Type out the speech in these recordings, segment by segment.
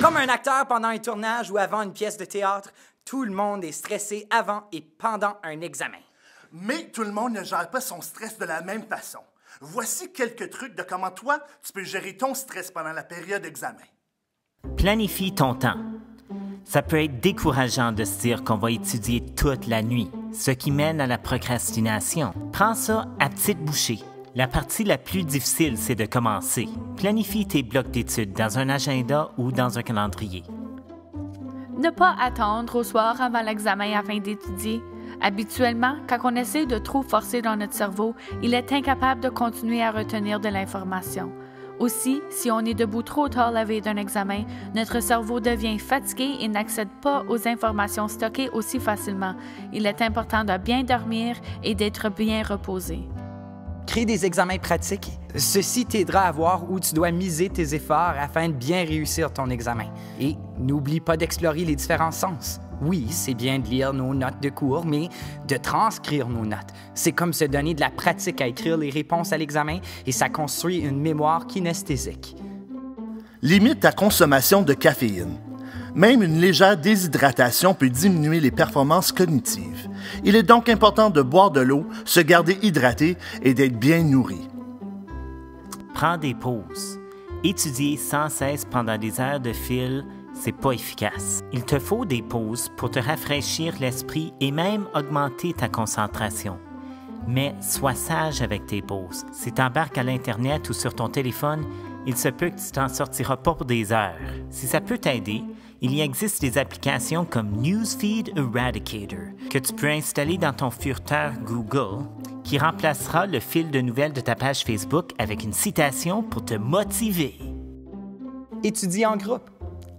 Comme un acteur pendant un tournage ou avant une pièce de théâtre, tout le monde est stressé avant et pendant un examen. Mais tout le monde ne gère pas son stress de la même façon. Voici quelques trucs de comment toi, tu peux gérer ton stress pendant la période d'examen. Planifie ton temps. Ça peut être décourageant de se dire qu'on va étudier toute la nuit, ce qui mène à la procrastination. Prends ça à petites bouchées. La partie la plus difficile, c'est de commencer. Planifie tes blocs d'études dans un agenda ou dans un calendrier. Ne pas attendre au soir avant l'examen afin d'étudier. Habituellement, quand on essaie de trop forcer dans notre cerveau, il est incapable de continuer à retenir de l'information. Aussi, si on est debout trop tard la veille d'un examen, notre cerveau devient fatigué et n'accède pas aux informations stockées aussi facilement. Il est important de bien dormir et d'être bien reposé. Crée des examens pratiques. Ceci t'aidera à voir où tu dois miser tes efforts afin de bien réussir ton examen. Et n'oublie pas d'explorer les différents sens. Oui, c'est bien de lire nos notes de cours, mais de transcrire nos notes. C'est comme se donner de la pratique à écrire les réponses à l'examen et ça construit une mémoire kinesthésique. Limite ta consommation de caféine. Même une légère déshydratation peut diminuer les performances cognitives. Il est donc important de boire de l'eau, se garder hydraté et d'être bien nourri. Prends des pauses. Étudier sans cesse pendant des heures de fil, c'est pas efficace. Il te faut des pauses pour te rafraîchir l'esprit et même augmenter ta concentration. Mais sois sage avec tes pauses. Si tu embarques à l'Internet ou sur ton téléphone, il se peut que tu t'en sortiras pas pour des heures. Si ça peut t'aider, il y existe des applications comme Newsfeed Eradicator que tu peux installer dans ton furteur Google qui remplacera le fil de nouvelles de ta page Facebook avec une citation pour te motiver. Étudie en groupe.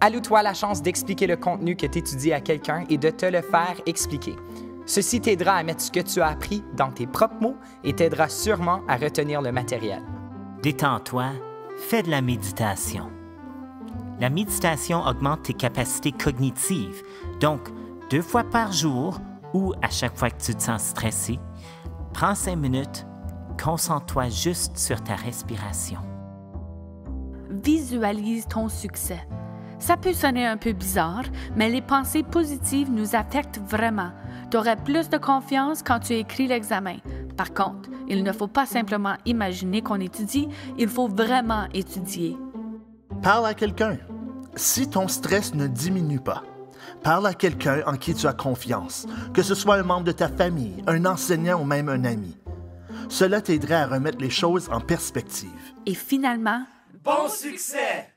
Alloue-toi la chance d'expliquer le contenu que tu étudies à quelqu'un et de te le faire expliquer. Ceci t'aidera à mettre ce que tu as appris dans tes propres mots et t'aidera sûrement à retenir le matériel. Détends-toi, fais de la méditation. La méditation augmente tes capacités cognitives. Donc, 2 fois par jour ou à chaque fois que tu te sens stressé, prends 5 minutes, concentre-toi juste sur ta respiration. Visualise ton succès. Ça peut sonner un peu bizarre, mais les pensées positives nous affectent vraiment. Tu aurais plus de confiance quand tu écris l'examen. Par contre, il ne faut pas simplement imaginer qu'on étudie, il faut vraiment étudier. Parle à quelqu'un. Si ton stress ne diminue pas, parle à quelqu'un en qui tu as confiance, que ce soit un membre de ta famille, un enseignant ou même un ami. Cela t'aiderait à remettre les choses en perspective. Et finalement, Bon succès!